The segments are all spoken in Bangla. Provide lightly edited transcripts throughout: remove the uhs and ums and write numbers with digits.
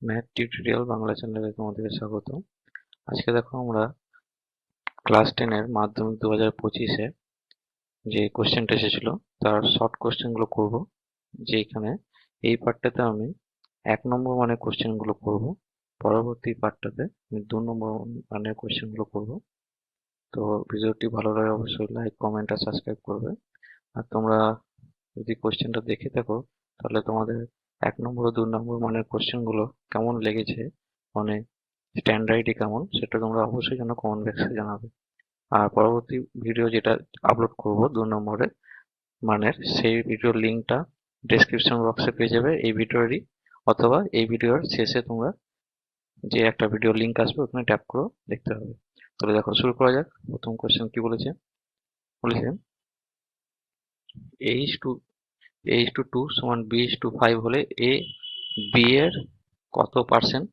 ম্যাথ টিউটোরিয়াল বাংলা চ্যানেলে তোমাদেরকে স্বাগত। আজকে দেখো আমরা ক্লাস 10 এর মাধ্যমিক 2025-এ যে কোশ্চেনটা এসেছিল তার শর্ট কোশ্চেনগুলো করব। যে এখানে এই পার্টটাতে আমি 1 নম্বর মানের কোশ্চেনগুলো করব, পরবর্তী পার্টটাতে আমি 2 নম্বর মানের কোশ্চেনগুলো করব। তো ভিডিওটি ভালো লাগে অবশ্যই লাইক, কমেন্ট আর সাবস্ক্রাইব করবে। আর তোমরা যদি কোশ্চেনটা দেখে থাকো তাহলে তোমাদের 1 নম্বর ও 2 নম্বর মানের কোশ্চেনগুলো কেমন লেগেছে, মানে স্ট্যান্ডার্ডই কেমন, সেটা তোমরা অবশ্যই যেন কমেন্ট বক্সে জানাবে। আর পরবর্তী ভিডিও যেটা আপলোড করব 2 নম্বরে মানের, সেই ভিডিওর লিঙ্কটা ডেসক্রিপশন বক্সে পেয়ে যাবে এই ভিডিওরই, অথবা এই ভিডিওর শেষে তোমরা যে একটা ভিডিও লিঙ্ক আসবে ওখানে ট্যাপ করে দেখতে হবে। তাহলে দেখো শুরু করা যাক। প্রথম কোশ্চেন কি বলেছে, বলেছে a:2 সমান b:5 হলে a b এর কত পার্সেন্ট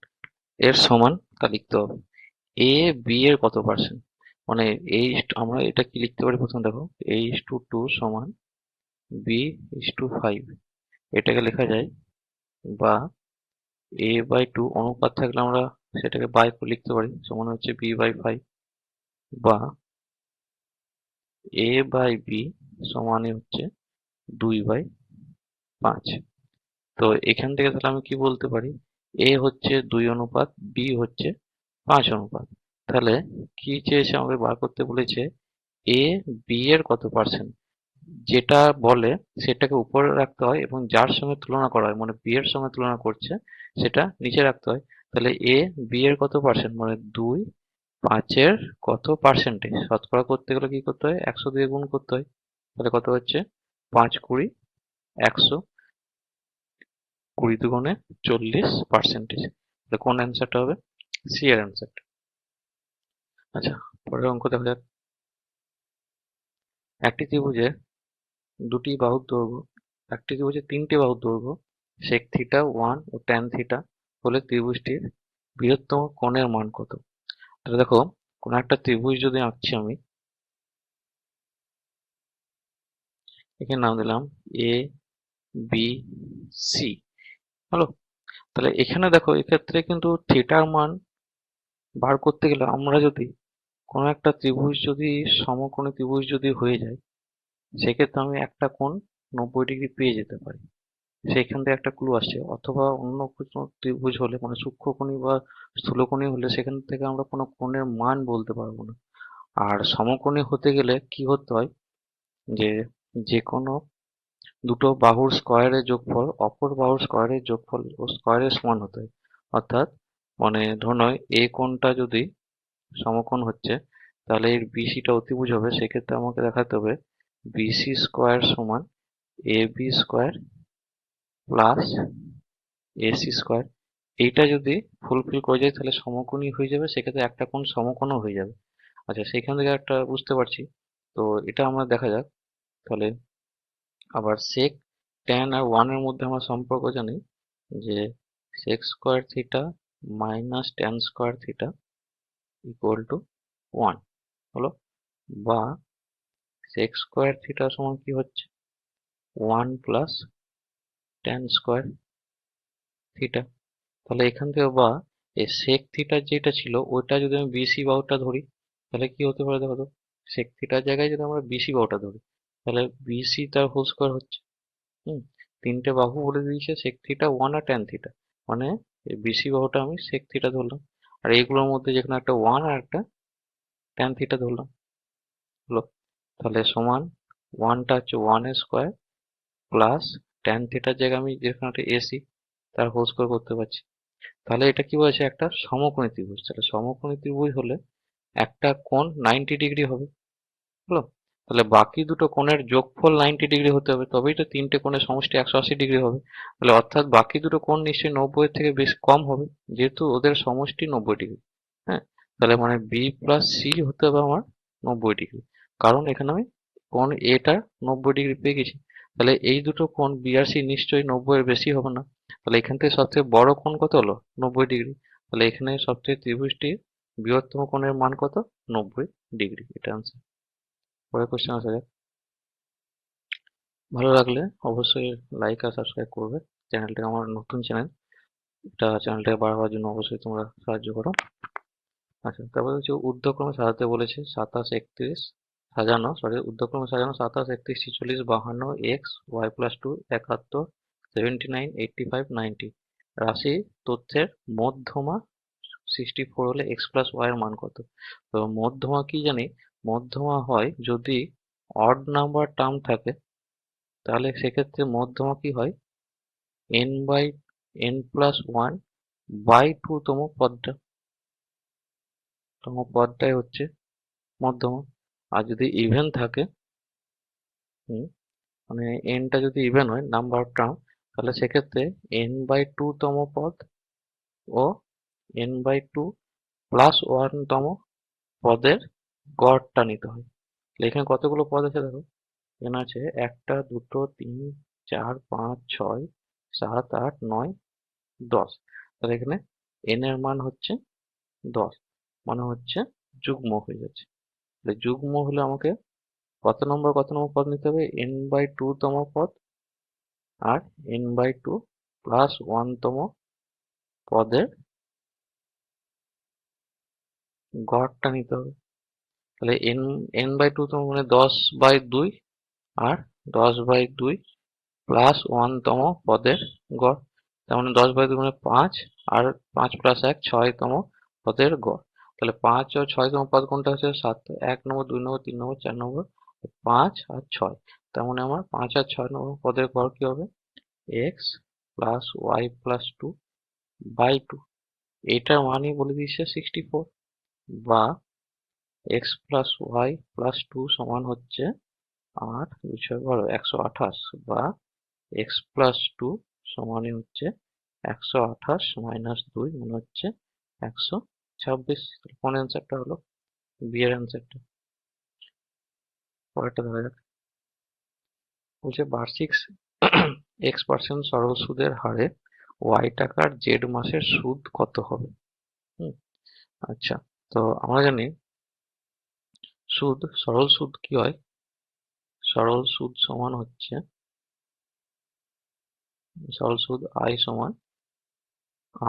এর সমান তা লিখতে হবে। এ বি এর কত পার্সেন্ট, মানে এই আমরা এটা কি লিখতে পারি, প্রথম দেখো a:2 সমান b:5, এটাকে লেখা যায়, বা a/2 অনুপাত থাকলে আমরা সেটাকে বাই করে লিখতে পারি, সমান হচ্ছে b/5, বা a/b সমান হচ্ছে 2/5। তো এখান থেকে তাহলে আমি কি বলতে পারি, a হচ্ছে 2 অনুপাত, b হচ্ছে 5 অনুপাত। তাহলে কি চেয়েছে, আমাকে বার করতে বলেছে এ বি এর কত পার্সেন্ট, যেটা বলে সেটাকে উপরে রাখতে হয় এবং যার সঙ্গে তুলনা করা হয়, মানে বি এর সঙ্গে তুলনা করছে, সেটা নিচে রাখতে হয়। তাহলে এ বি এর কত পার্সেন্ট, মানে 2/5 কত পার্সেন্টেজ, শতকরা করতে গেলে কি করতে হয়, 100 দিয়ে গুণ করতে হয়। তাহলে কত হচ্ছে, 5 20 100, 20 দুগুণে 40%। তাহলে কোন অ্যান্সারটা হবে, সি এর অ্যান্সারটা। আচ্ছা, পরের অঙ্ক দেখা যাক। একটি ত্রিভুজে দুটি বাহুর দৈর্ঘ্য, একটি ত্রিভুজে 3টে বাহুর দৈর্ঘ্য sec থিটা 1 ও tan থিটা হলে ত্রিভুজটির বৃহত্তম কোণের মান কত। তাহলে দেখো, কোন একটা ত্রিভুজ যদি আঁকছি আমি, এখানে নাম দিলাম এ বি সি, হলো। তাহলে এখানে দেখো, এক্ষেত্রে কিন্তু থিটার মান বার করতে গেলে আমরা যদি কোনো একটা ত্রিভুজ যদি সমকোণী ত্রিভুজ যদি হয়ে যায়, সেক্ষেত্রে আমি একটা কোণ 90 ডিগ্রি পেয়ে যেতে পারি। সেইখান থেকে একটা ক্লু আসছে। অথবা অন্য কোনো ত্রিভুজ হলে, মানে সূক্ষ্মকোণী বা স্থূলকোণী হলে, সেখান থেকে আমরা কোনো কোণের মান বলতে পারবো না। আর সমকোণী হতে গেলে কি করতে হয়, যে যে কোনো দুটো বাহুর স্কয়ারের যোগফল অপর বাহুর স্কয়ারের যোগফল ও স্কয়ারের সমান হতে হয়। অর্থাৎ মানে ধরে নয় এ কোণটা যদি সমকোণ হচ্ছে, তাহলে এর বিসিটা অতিভুজ হবে। সেক্ষেত্রে আমাকে দেখাতে হবে বিসি স্কয়ার সমান A B square plus AC square. এইটা যদি ফুলফিল করে যায় তাহলে সমকোণী হয়ে যাবে, সেক্ষেত্রে একটা কোণ সমকোণও হয়ে যাবে। আচ্ছা, সেখান থেকে একটা বুঝতে পারছি। তো এটা আমরা দেখা যাক। তাহলে আবার sec tan আর 1 এর মধ্যে আমরা সম্পর্ক জানি, যে sec square theta minus tan square theta equal to 1, হলো। বা sec স্কয়ার থিটা সমান কি হচ্ছে, 1 প্লাস tan স্কয়ার থিটা। তাহলে এখান থেকে, বা এই sec থিটার যেটা ছিল ওইটা যদি আমি বিসি বাহুটা ধরি, তাহলে কি হতে পারে দেখো তো, sec থিটার জায়গায় যদি আমরা বিসি বাহুটা ধরি, তাহলে বিসি তার হোল স্কয়ার হচ্ছে। হুম, 3টে বাহু বলে দিয়েছে sec থিটা 1 আর tan থিটা, মানে এই বিসি বাহুটা আমি sec থিটা ধরলাম, আর এইগুলোর মধ্যে যেখানে একটা 1 আর একটা tan থিটা ধরলাম, হলো। তাহলে সমান 1টা হচ্ছে 1 এর স্কয়ার প্লাস tan থিটার জায়গায় আমি যেখানে একটা এসি তার হোল স্কয়ার করতে পারছি। তাহলে এটা কি বলেছে, একটা সমকোণী ত্রিভুজ। তাহলে সমকোণী ত্রিভুজ হলে একটা কোণ 90 ডিগ্রি হবে, হলো। তাহলে বাকি দুটো কোণের যোগফল 90 ডিগ্রি হতে হবে, তবেই তো 3টে কোণের সমষ্টি 180 ডিগ্রি হবে। তাহলে অর্থাৎ বাকি দুটো কোণ নিশ্চয়ই 90 এর থেকে বেশ কম হবে, যেহেতু ওদের সমষ্টি 90 ডিগ্রি। হ্যাঁ, তাহলে মানে বি প্লাস সি হতে হবে আমার 90 ডিগ্রি, কারণ এখানে আমি কোণ এটা 90 ডিগ্রি পেয়ে গেছি। তাহলে এই দুটো কোণ বি আর সি নিশ্চয়ই 90 এর বেশি হবে না। তাহলে এখান থেকে সবথেকে বড় কোণ কত হলো, 90 ডিগ্রি। তাহলে এখানে সবথেকে ত্রিভুজটির বৃহত্তম কোণের মান কত, 90 ডিগ্রি। এটা আনসার। পরের কোশ্চেন আসা যাক। ভালো লাগলে অবশ্যই লাইক আর সাবস্ক্রাইব করবে, চ্যানেলটা আমার নতুন চ্যানেল। এটা চ্যানেলটাকে বাড়াবার জন্য অবশ্যই তোমরা সাহায্য করো। আচ্ছা, তারপরে হচ্ছে ঊর্ধ্বক্রমে সাজাতে বলেছে, 27 31 সাজানো, ঊর্ধ্বক্রমে সাজানো 27 31 46 52 এক্স ওয়াই প্লাস 2 71 79 85 90 রাশি তথ্যের মধ্যমা 64 হলে এক্স প্লাস ওয়াই এর মান কত? তো মধ্যমা কি জানি, মধ্যমা হয় যদি অড নাম্বার টার্ম থাকে, তাহলে সেক্ষেত্রে মধ্যমা কি হয়, n by n plus one by two তম পদটাই হচ্ছে মধ্যমা। আর যদি ইভেন থাকে, হুম, মানে এনটা যদি ইভেন হয় নাম্বার টার্ম, তাহলে সেক্ষেত্রে এন বাই টু তম পদ ও n by two plus one তম পদের গড়টা নিতে হয়। তাহলে এখানে কতগুলো পদ আছে দেখো, এখানে আছে 1 2 3 4 5 6 7 8 9 10। তাহলে এখানে এন এর মান হচ্ছে 10, মানে হচ্ছে যুগ্ম হয়ে যাচ্ছে। তাহলে যুগ্ম হলে আমাকে কত নম্বর পদ নিতে হবে, এন বাই টু তম পদ আর n by two plus one তম পদের গড়টা নিতে হবে। তাহলে এন এন বাই টু তম মানে 10/2 আর 10/2 প্লাস ওয়ান তম পদের গড়। তার মানে 10/2 মানে 5, আর 5 প্লাস 1 6 তম পদের গড়। তাহলে 5 ও 6 তম পদ কোনটা হচ্ছে, 7, 1 নম্বর 2 নম্বর 3 নম্বর 4 নম্বর 5 আর 6। তার মানে আমার 5 আর 6 নম্বর পদের গড় কি হবে, x plus y plus 2 by 2। এটার মানই বলে দিচ্ছে 64, বা এক্স প্লাস ওয়াই প্লাস 2 সমান হচ্ছে 8 2 6 12 128, বা এক্স প্লাস 2 সমানই হচ্ছে 128 মাইনাস 2 মানে হচ্ছে 126। কোন অ্যান্সারটা হলো, বি এর অ্যান্সারটা। পরেরটা ধরা যাক, বলছে বার্ষিক X% সরল সুদের হারে ওয়াই টাকার জেড মাসের সুদ কত হবে? হুম, আচ্ছা, তো আমরা জানি সরল সুদ কি হয়, সরল সুদ সমান হচ্ছে, সরল সুদ আই সমান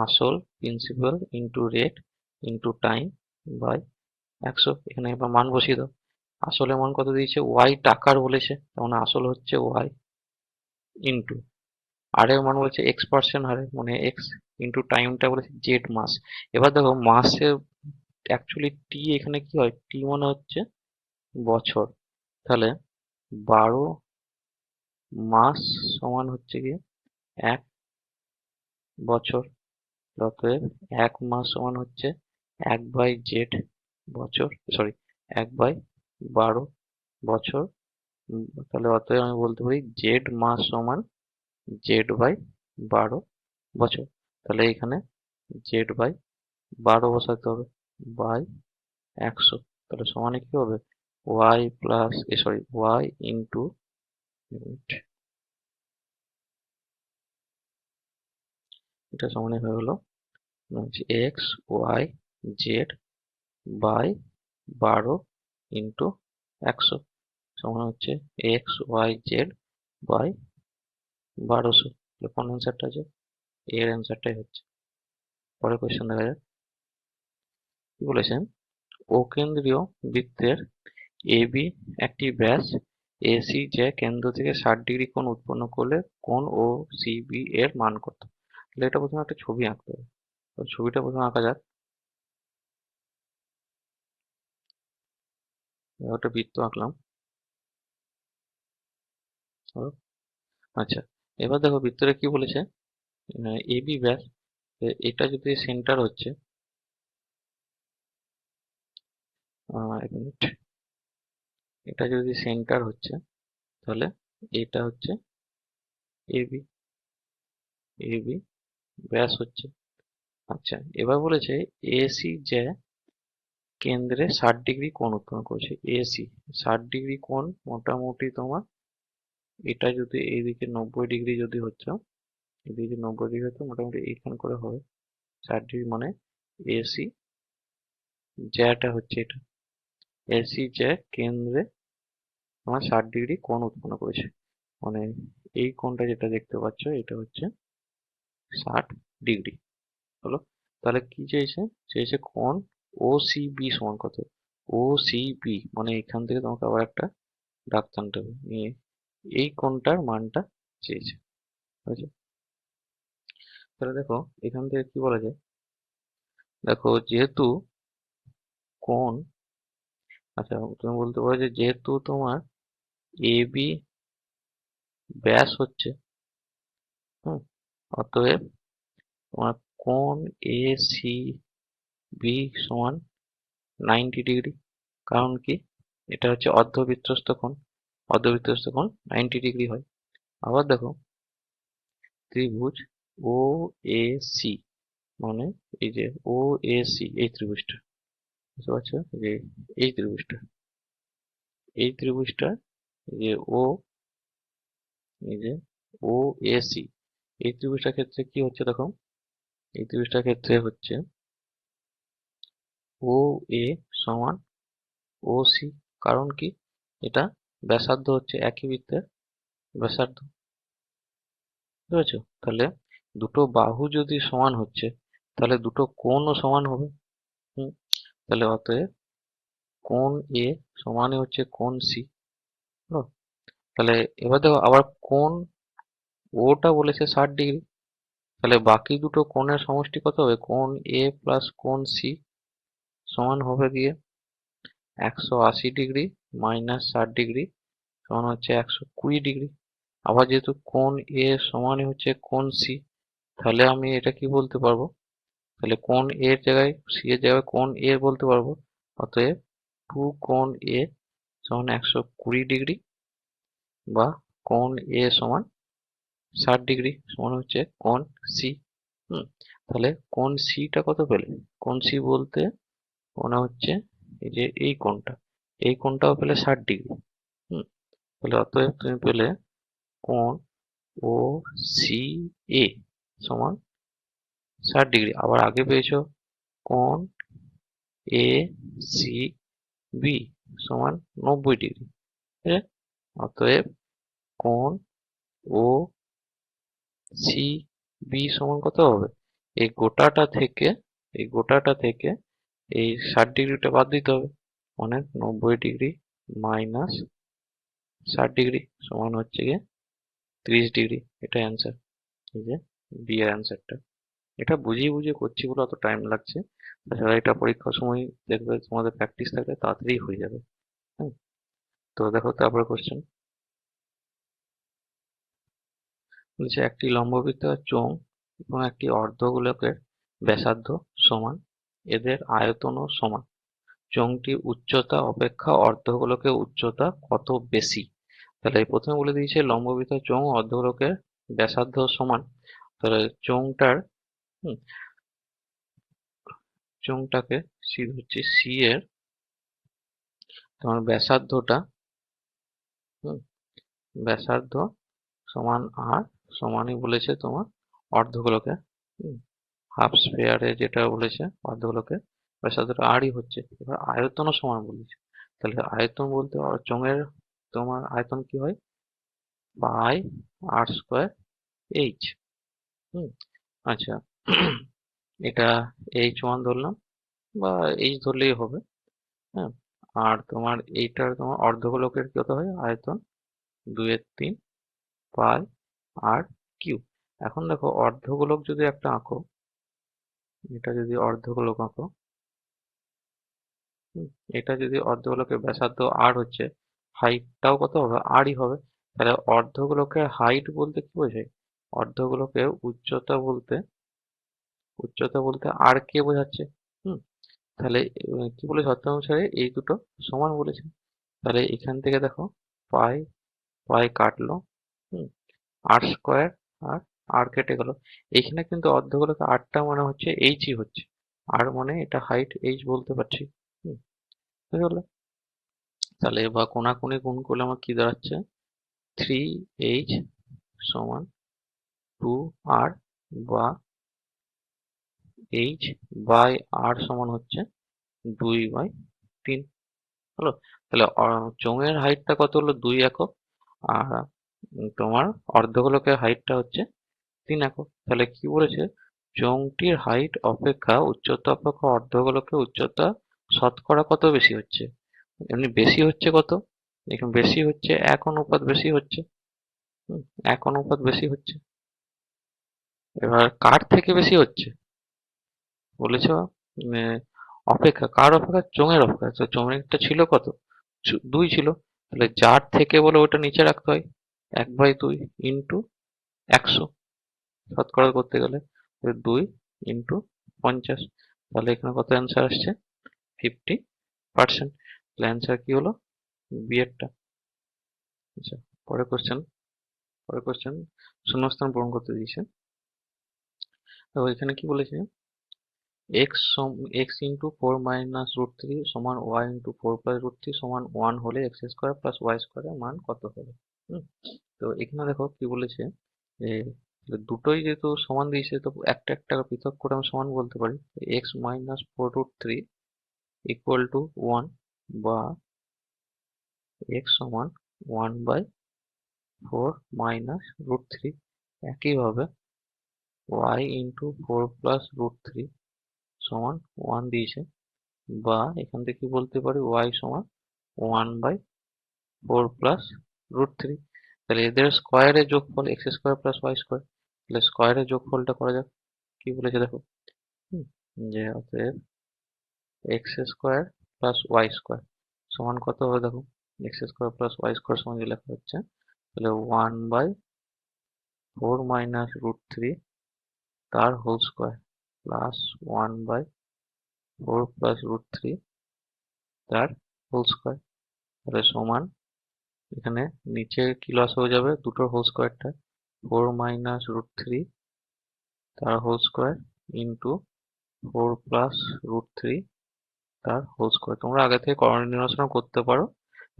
আসল principal into rate into time by 100। এখানে এবার মান বসিয়ে দাও। আসলের মান কত দিয়েছে, ওয়াই টাকার বলেছে, তার মানে আসল হচ্ছে ওয়াই, ইন্টু আর এর মান বলেছে X% হারে, মানে এক্স, ইন্টু টাইমটা বলেছে জেড মাস। এবার দেখো মাসে অ্যাকচুয়ালি টি এখানে কি হয়, টি মানে হচ্ছে বছর। তাহলে 12 মাস সমান হচ্ছে কি 1 বছর। অতএব 1 মাস সমান হচ্ছে 1/z বছর, সরি 1/12 বছর। তাহলে অতএব আমি বলতে পারি জেড মাস সমান z/12 বছর। তাহলে এখানে z/12 বসাতে হবে বাই 100। তাহলে সমানে কি হবে, ওয়াই প্লাস ওয়াই ইন্টু, এটা সমানে হয়ে গেলো x y z by 12 into 100 সমান হচ্ছে এক্স ওয়াই জেড বাই 1200। কোন অ্যান্সারটা আছে, এর অ্যান্সারটাই হচ্ছে। পরের কোয়েশ্চেন দেখা যাক, কি বলেছেন, অকেন্দ্রীয় বৃত্তের এবি একটি ব্যাস এসি যে কেন্দ্র থেকে 60 ডিগ্রি কোণ উৎপন্ন করলে কোণ ও সিবি এর মান কত? তাহলে এটা প্রথমে একটা ছবি আঁকতে হবে। তো ছবিটা প্রথমে আঁকা যাক। একটা বৃত্ত আঁকলাম। হলো? আচ্ছা, এবার দেখো বৃত্তটা কি বলেছে, এবি ব্যাস, এটা যদি সেন্টার হচ্ছে, এক মিনিট, এটা যদি সেন্টার হচ্ছে, তাহলে এটা হচ্ছে এবি, এবি ব্যাস হচ্ছে। আচ্ছা, এবার বলেছে এসি যে কেন্দ্রে 60 ডিগ্রি কোণ উৎপন্ন করেছে, এসি 60 ডিগ্রি কোণ মোটামুটি তোমার, এটা যদি এইদিকে 90 ডিগ্রি যদি হচ্ছে, এদিকে 90 ডিগ্রি হতো, মোটামুটি এইখান করে হবে 60 ডিগ্রি, মানে এসি জ্যাটা হচ্ছে এটা, এসি জ্যা কেন্দ্রে তোমার 60 ডিগ্রি কোণ উৎপন্ন করেছে, মানে এই কোণটা যেটা দেখতে পাচ্ছ এটা হচ্ছে 60 ডিগ্রি। হলো। তাহলে কি চেয়েছে? চেয়েছে কোণ ও সি বি সমান কত? ও সি বি মানে এখান থেকে তোমাকে আবার একটা দাগ টানতে হবে, নিয়ে এই কোণটার মানটা চেয়েছে। বুঝেছো? তাহলে দেখো এখান থেকে কি বলা যায়, দেখো যেহেতু কোণ, আচ্ছা তুমি বলতে পারো যে যেহেতু তোমার এ বি ব্যাস হচ্ছে, হুম, অতএব তোমার কোণ এ সি বি সমান 90 ডিগ্রি। কারণ কি, এটা হচ্ছে অর্ধবৃত্তস্থ কোণ, অর্ধবৃত্তস্থ কোণ 90 ডিগ্রি হয়। আবার দেখো ত্রিভুজ ও এ সি মানে এই যে ও এ সি এই ত্রিভুজটা, বুঝতে পারছো? যে এই ত্রিভুজটা, এই ত্রিভুজটা, এই যে ও, এই যে ও এ সি, এই ত্রিভুজটার ক্ষেত্রে কি হচ্ছে দেখো, এই ত্রিভুজটার ক্ষেত্রে হচ্ছে ও এ সমান ও সি। কারণ কি, এটা ব্যাসার্ধ হচ্ছে একই বৃত্তের ব্যাসার্ধ, বুঝতে পেরেছো? তাহলে দুটো বাহু যদি সমান হচ্ছে, তাহলে দুটো কোণও সমান হবে। হুম, তাহলে অতএব কোণ এ সমানই হচ্ছে কোণ সি। তাহলে এবার দেখো আবার কোণ ওটা বলেছে 60 ডিগ্রি, তাহলে বাকি দুটো কোণের সমষ্টি কত হবে? কোণ এ প্লাস কোণ সি সমান হবে গিয়ে 180 ডিগ্রি মাইনাস 60 ডিগ্রি সমান হচ্ছে 120 ডিগ্রি। আবার যেহেতু কোণ এ সমানই হচ্ছে কোণ সি, তাহলে আমি এটা কি বলতে পারবো, তাহলে কোণ এর জায়গায় সি এর জায়গায় কোণ এ বলতে পারবো। অতএব টু কোণ এ সমান 120 ডিগ্রি বা কোণ এ সমান 60 ডিগ্রি সমান হচ্ছে কোণ সি। হুম, তাহলে কোণ সিটা কত পেলে? কোণ সি বলতে মনে হচ্ছে এই যে এই কোণটা, এই কোণটাও পেলে 60 ডিগ্রি। হুম, তাহলে অতএব তুমি পেলে কোণ ও সি এ সমান 60 ডিগ্রি। আবার আগে পেয়েছো কোণ এ সি বি সমান 90 ডিগ্রি। ঠিক আছে? অতএব কোণ ও সি বি সমান কত হবে? এই গোটাটা থেকে, এই গোটাটা থেকে এই 60 ডিগ্রিটা বাদ দিতে হবে, মানে 90 ডিগ্রি মাইনাস 60 ডিগ্রি সমান হচ্ছে গিয়ে 30 ডিগ্রি। এটা অ্যান্সার, এই যে বি এর অ্যান্সারটা। এটা বুঝিয়ে বুঝিয়ে করছি বলে অত টাইম লাগছে, তাছাড়া এটা পরীক্ষার সময় দেখবে তোমাদের প্র্যাকটিস থাকলে তাড়াতাড়ি হয়ে যাবে। হুম, তো দেখো তারপরে কোশ্চেন বলছে একটি লম্ববৃত্তাকার চোঙ এবং একটি অর্ধগোলকের ব্যাসার্ধ সমান, এদের আয়তনও সমান। চোঙটির উচ্চতা অপেক্ষা অর্ধগোলকের উচ্চতা কত বেশি? তাহলে প্রথমে বলে দিয়েছে লম্ববৃত্তাকার চোঙ ও অর্ধগোলকের ব্যাসার্ধ সমান। তাহলে চোঙটার, হুম, চোঙটাকে সি হচ্ছে সি এর তোমার ব্যাসার্ধটা, হুম, ব্যাসার্ধ সমান আর সমানই বলেছে তোমার অর্ধগোলকের, হুম, হাফ স্ফেয়ারে যেটা বলেছে অর্ধগোলকের ব্যাসার্ধটা আরই হচ্ছে। এবার আয়তনও সমান বলেছে, তাহলে আয়তন বলতে চোঙের তোমার আয়তন কি হয়? পাই আর স্কোয়ার এইচ। হুম, আচ্ছা, এটা এইচ ওয়ান ধরলাম বা এইচ ধরলেই হবে। হ্যাঁ, আর তোমার এইটার তোমার অর্ধগোলকের কত হয় আয়তন? 2/3 পাই আর কিউ। এখন দেখো অর্ধগোলক যদি একটা আঁকো, এটা যদি অর্ধগোলক আঁকো, হুম, এটা যদি অর্ধগোলকের ব্যাসার্ধ আর হচ্ছে, হাইটটাও কত হবে? আরই হবে। তাহলে অর্ধগোলকের হাইট বলতে কি বোঝায়? অর্ধগোলকের উচ্চতা বলতে, উচ্চতা বলতে আর কে বোঝাচ্ছে। হুম, তাহলে কি বলেছে অর্থ অনুসারে এই দুটো সমান বলেছে। তাহলে এখান থেকে দেখো পাই পাই কাটলো, হুম, আর স্কোয়ার আর আর কেটে গেল। এখানে কিন্তু অর্ধগোলকের আরটা মানে হচ্ছে এইচই হচ্ছে, আর মানে এটা হাইট এইচ বলতে পারছি। হুম, বুঝতে পারলে? তাহলে বা কোনাকুনি গুণ করলে আমার কি দাঁড়াচ্ছে? 3h সমান 2r বা h বাই r সমান হচ্ছে 2/3 হলো। তাহলে চোঙের হাইটটা কত হলো? 2 একক। আর তোমার অর্ধগোলকের হাইটটা হচ্ছে 3 একক। তাহলে কি বলেছে? চোঙটির হাইট অপেক্ষা উচ্চতা অপেক্ষা অর্ধগোলকের উচ্চতা শতকরা কত বেশি হচ্ছে? এমনি বেশি হচ্ছে কত? এখানে বেশি হচ্ছে 1 অনুপাত বেশি হচ্ছে। 1 অনুপাত বেশি হচ্ছে। এবার কার থেকে বেশি হচ্ছে? বলেছ অপেক্ষা, কার অপেক্ষা? চোঙের অপেক্ষা। তো চোঙেরটা ছিল কত? 2 ছিল। তাহলে যার থেকে বলে ওটা নিচে রাখতে হয়। 1/2 ইন্টু 100 শতকরা করতে গেলে 2 ইন্টু 50। তাহলে এখানে কত অ্যান্সার আসছে? 50%। তাহলে অ্যান্সার কি হলো? বি এরটা। আচ্ছা, পরের কোশ্চেন। শূন্যস্থান পূরণ করতে দিয়েছে। তো এখানে কি বলেছে? x ইন্টু 4 - √3 সমান y ইন্টু 4 + √3 সমান 1 হলে x স্কোয়ার প্লাস ওয়াই স্কোয়ারের মান কত হবে? তো এখানে দেখো কি বলেছে যে দুটোই যেহেতু সমান দিয়েছে তো একটা একটা পৃথক করে আমি সমান বলতে পারি। x - 4√3 ইকুয়াল টু 1 বা x সমান 1/4 - একইভাবে y ইন্টু 4 + √3 সমান 1 দিয়েছে, বা এখান থেকে কি বলতে পারি y সমান 1/4 + √3। তাহলে এদের স্কোয়ারের যোগফল x square plus y square. তাহলে স্কোয়ারের যোগফলটা করা যাক। কি বলেছে দেখো, হুম, যে অতএব x square plus y square সমান কত হবে দেখো। X square plus y square সমান যে লেখা হচ্ছে, তাহলে 1/4 - √3 তার হোল স্কোয়ার প্লাস 1/4 + √3 তার হোল স্কোয়ার। তাহলে সমান, এখানে নিচে কি লস হয়ে যাবে, দুটোর হোল স্কোয়ারটা 4 - √3 তার হোল স্কোয়ার ইন্টু 4 + √3 তার হোল স্কোয়ার। তোমরা আগে থেকে কোঅর্ডিনেশন করতে পারো,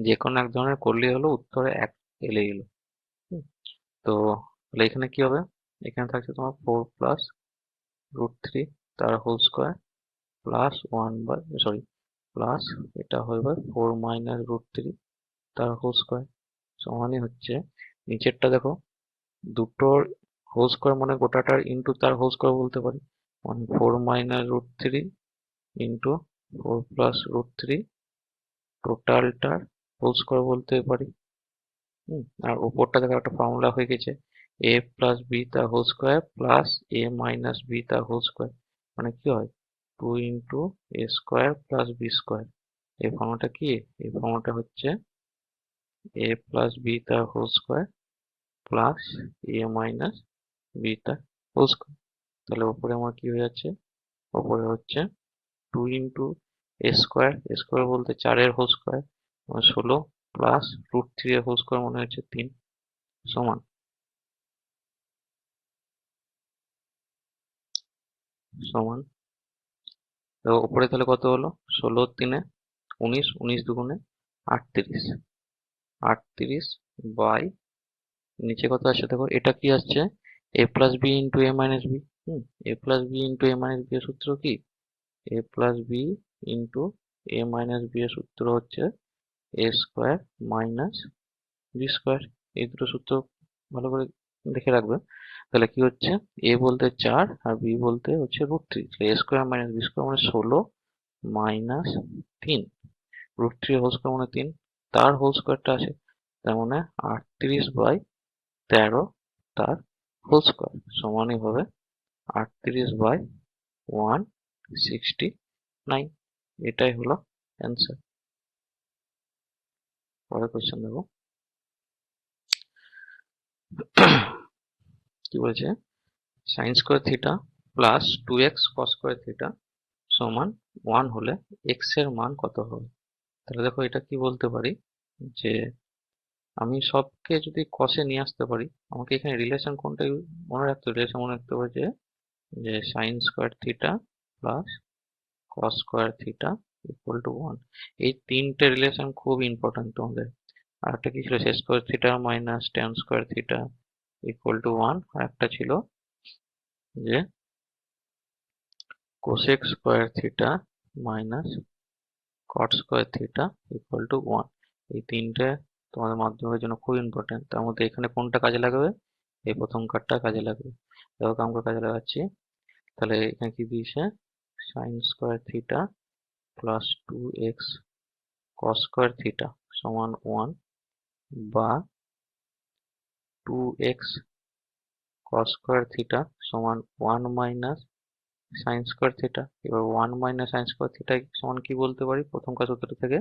যে কোনো এক ধরনের করলেই হলো, উত্তরে এক এলে এলো। তো তাহলে এখানে কি হবে, এখানে থাকছে তোমার 4 + √3 তার হোল স্কোয়ার প্লাস প্লাস এটা হয়ে যাবে 4 - √3 তার হোল স্কোয়ার সমানই হচ্ছে, নিচেরটা দেখো দুটোর হোল স্কোয়ার মানে গোটাটার ইন্টু তার হোল স্কোয়ার বলতে পারি, মানে 4 - √3 ইন্টু 4 + √3 টোটালটার হোল স্কোয়ার বলতে পারি। আর উপরটা দেখো একটা ফর্মুলা হয়ে গেছে, a প্লাস বি তার whole square plus a minus b তার হোল স্কোয়ার, মানে কি হয় 2 into a square plus b square. এই ফর্মুলাটা কি? এই ফর্মুলাটা হচ্ছে a প্লাস বি তার whole square plus a minus b তার হোল স্কোয়ার। তাহলে উপরে আমার কি হয়ে যাচ্ছে, উপরে হচ্ছে 2 ইন্টু এ স্কোয়ার বলতে 4 হোল স্কোয়ার 16 প্লাস √3 এর হোল স্কোয়ার মনে হচ্ছে 3 সমান সমান তো উপরে তাহলে কত হলো, 16 × 3 = 19, 19 দুগুণে 38, 38 বাই নিচে কত আসছে দেখো, এটা কি আসছে a plus b into a minus b. A plus b into a minus b এর সূত্র কি, a plus b into a minus b এর সূত্র হচ্ছে a square minus b square. এই দুটো সূত্র ভালো করে দেখে রাখবে। তাহলে কি হচ্ছে, এ বলতে 4 আর বি বলতে হচ্ছে √3, তাহলে এ স্কোয়ার মাইনাস বি স্কোয়ার মানে 16 মাইনাস 3, √3 হোল স্কোয়ার মানে 3, তার হোল স্কোয়ারটা আছে, তার মানে 38/13 তার হোল স্কোয়ার সমানই হবে 38/169। এটাই হলো অ্যান্সার। পরের কোশ্চেন দেখো কি বলেছে, sin square theta plus 2x cos square theta সমান 1 হলে x এর মান কত হবে? তাহলে দেখো এটা কি বলতে পারি, যে আমি সবকে যদি কষে নিয়ে আসতে পারি, আমাকে এখানে রিলেশন কোনটা মনে রাখতে হবে, রিলেশন মনে রাখতে হবে যে যে sine square theta plus cos square theta equal to 1। এই তিনটে রিলেশন খুব ইম্পর্টেন্ট তোমাদের। আর একটা কি ছিল, sec square theta minus tan square theta equal to 1, আর একটা ছিল যে cosec square theta minus cot square theta equal to 1। এই তিনটে তোমাদের মাধ্যমিকের জন্য খুব ইম্পর্টেন্ট। তার মধ্যে এখানে কোনটা কাজে লাগবে, এই প্রথম কার্ডটা কাজে লাগবে। দেখো আমরা কাজে লাগাচ্ছি, তাহলে এখানে কি দিয়েছে, sine square theta plus 2x cos square theta সমান 1 বা 2x কস স্কোয়ার থিটা সমান 1 মাইনাস সাইন স্কোয়ার থিটা। এবার 1 মাইনাস সাইন স্কোয়ার থিটা সমান কি বলতে পারি প্রথমকার সূত্র থেকে,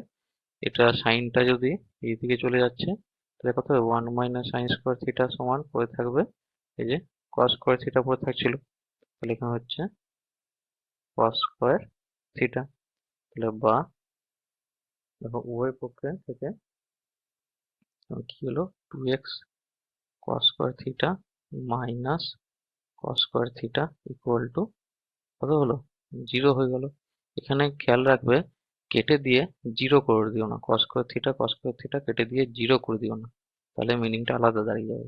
এটা সাইনটা যদি এইদিকে চলে যাচ্ছে তাহলে কত হবে, 1 মাইনাস সাইন স্কোয়ার থিটা সমান পড়ে থাকবে এই যে কস স্কোয়ার থিটা পড়ে থাকছিল, তাহলে এখানে হচ্ছে কস স্কোয়ার থিটা। তাহলে বা দেখো উভয় পক্ষে থেকে কি হলো, 2x cos square theta minus cos square theta equal two কত হলো, 0 হয়ে গেল। এখানে খেয়াল রাখবে কেটে দিয়ে 0 করে দিও না, cos স্কোয়ার থিটা কেটে দিয়ে 0 করে দিও না, তাহলে মিনিংটা আলাদা দাঁড়িয়ে যাবে।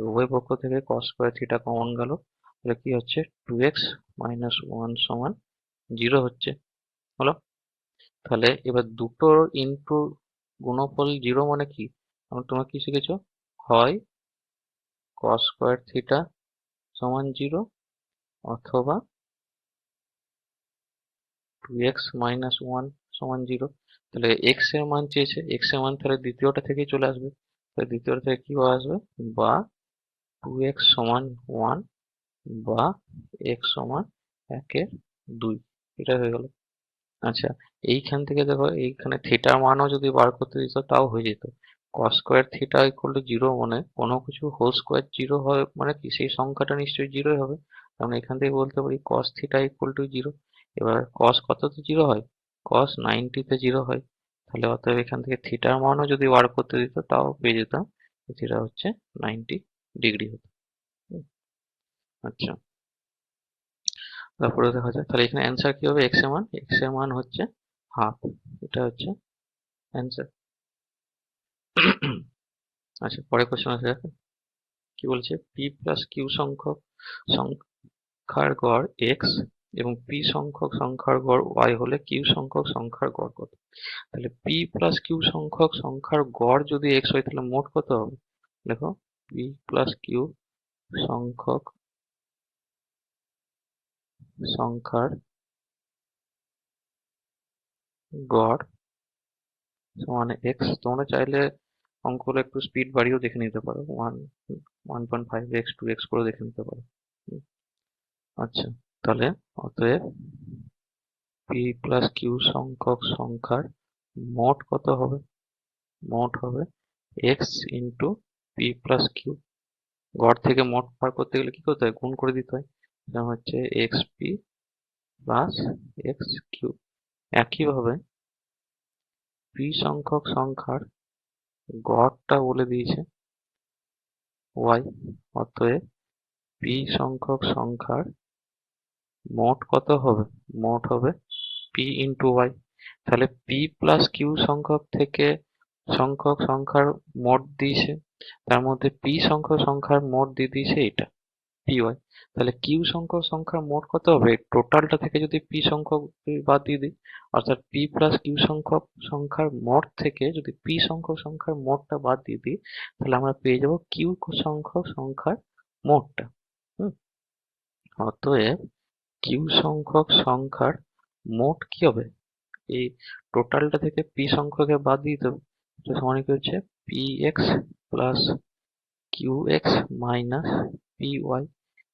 উভয় পক্ষ থেকে cos স্কোয়ার থিটা কমন গেল, তাহলে কি হচ্ছে 2x মাইনাস 1 সমান 0 হচ্ছে, হলো। তাহলে এবার দুটোর ইনটু গুণফল 0 মানে কি, তোমরা কি শিখেছো, হয় cos স্কোয়ার থিটা সমান 0 অথবা 2x মাইনাস 1 সমান 0। তাহলে x এর মান চেয়েছে, x এর মান তাহলে দ্বিতীয়টা থেকেই চলে আসবে, তাহলে দ্বিতীয়টা থেকে কি আসবে, বা 2x সমান 1 বা x সমান 1/2, এটা হয়ে গেল। আচ্ছা, এইখান থেকে দেখো এইখানে থিটার মানও যদি বার করতে দিত তাও হয়ে যেত। cos square theta equal to 0 মানে কোনো কিছু হোল স্কোয়ার 0 হয় মানে কি সেই সংখ্যাটা নিশ্চয়ই 0 হবে। আমরা এখান থেকে বলতে পারি cos থিটা ইকুয়াল টু 0। এবার cos কততে 0 হয়, cos 90 তে 0 হয়। তাহলে অতএব এখান থেকে থিটার মানও যদি বার করতে দিত তাও পেয়ে যেতাম, থিটা হচ্ছে 90 ডিগ্রি হতো। আচ্ছা, তারপরে দেখা যায় তাহলে এখানে অ্যান্সার কি হবে, x এর মান হচ্ছে হাফ, এটা হচ্ছে অ্যান্সার। আচ্ছা, পরের কোশ্চেন আছে দেখো কি বলছে, p প্লাস কিউ সংখ্যক সংখ্যার গড় x এবং p সংখ্যক সংখ্যার গড় y হলে q সংখ্যক সংখ্যার গড় কত। তাহলে p প্লাস কিউ সংখ্যক সংখ্যার গড় যদি x হয় তাহলে মোট কত হবে, দেখো p প্লাস কিউ সংখ্যক সংখ্যার গড় সমান x। তোমরা চাইলে অঙ্কগুলো একটু স্পিড বাড়িয়েও দেখে নিতে পারো, 1.5x 2x করে দেখে নিতে পারো। আচ্ছা, তাহলে অতএব p প্লাস কিউ সংখ্যক সংখ্যার মোট কত হবে, মোট হবে x into p plus q. গড় থেকে মোট বার করতে গেলে কি করতে হয়, গুণ করে দিতে হয়, এটা হচ্ছে x p plus x q. একইভাবে পি সংখ্যক সংখ্যার গড়টা বলে দিয়েছে ওয়াই, অতএব পি সংখ্যক সংখ্যার মোট কত হবে, মোট হবে পি ইন্টু ওয়াই। তাহলে পি প্লাস কিউ সংখ্যক থেকে সংখ্যক সংখ্যার মোট দিয়েছে, তার মধ্যে পি সংখ্যক সংখ্যার মোট দিয়ে দিয়েছে এটা পি ওয়াই। তাহলে কিউ সংখ্যক সংখ্যার মোট কত হবে, টোটালটা থেকে যদি পি সংখ্যক বাদ দিয়ে দিই, অর্থাৎ পি প্লাস কিউ সংখ্যক সংখ্যার মোট থেকে যদি পি সংখ্যক সংখ্যার মোটটা বাদ দিয়ে দিই, তাহলে আমরা পেয়ে যাব কিউ সংখ্যক সংখ্যার মোটটা। হুম, অতএব কিউ সংখ্যক সংখ্যার মোট কি হবে, এই টোটালটা থেকে পি সংখ্যকে বাদ দিতে হবে, এটা সমান কি হচ্ছে p x plus q x minus p y.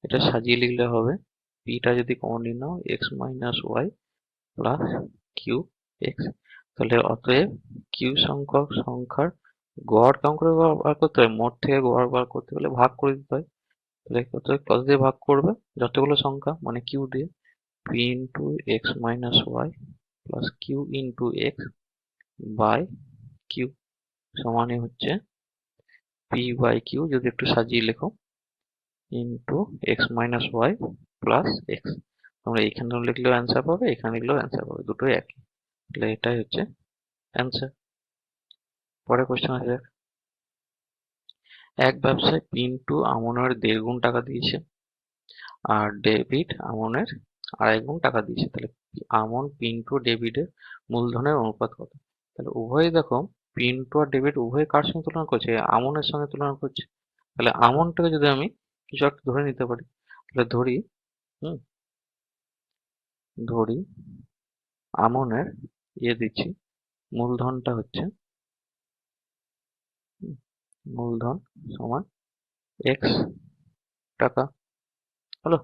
এটা সাজিয়ে লিখলে হবে, পিটা যদি কমন নিয়ে নাও x minus y plus q x. তাহলে অতএব কিউ সংখ্যক সংখ্যার গড় কেমন করে বার করতে হয়, মোট থেকে গড় বার করতে গেলে ভাগ করে দিতে হয়। তাহলে কত দিয়ে ভাগ করবে, যতগুলো সংখ্যা মানে কিউ দিয়ে, p into x minus y plus q into x by q সমানই হচ্ছে পি বাই কিউ, যদি একটু সাজিয়ে লেখো, into x minus y plus x. তোমরা এখানে লিখলেও অ্যান্সার পাবে, এখানে লিখলেও অ্যান্সার পাবে, দুটোই একই। তাহলে এটাই হচ্ছে অ্যান্সার। পরের কোশ্চেন আছে, এক ব্যবসায়ী পিন্টু আমনের 1.5 গুণ টাকা দিয়েছে আর ডেভিড আমনের 2.5 গুণ টাকা দিয়েছে, তাহলে আমন পিন্টু ডেভিডের মূলধনের অনুপাত কত। তাহলে উভয়ই দেখো পিন্টু আর ডেভিড উভয় কার সঙ্গে তুলনা করছে, আমনের সঙ্গে তুলনা করছে। তাহলে আমনটাকে যদি আমি কিছু একটা ধরে নিতে পারি, তাহলে ধরি, হুম, ধরি আমনের দিচ্ছি মূলধনটা হচ্ছে মূলধন সমান এক্স টাকা। হলো?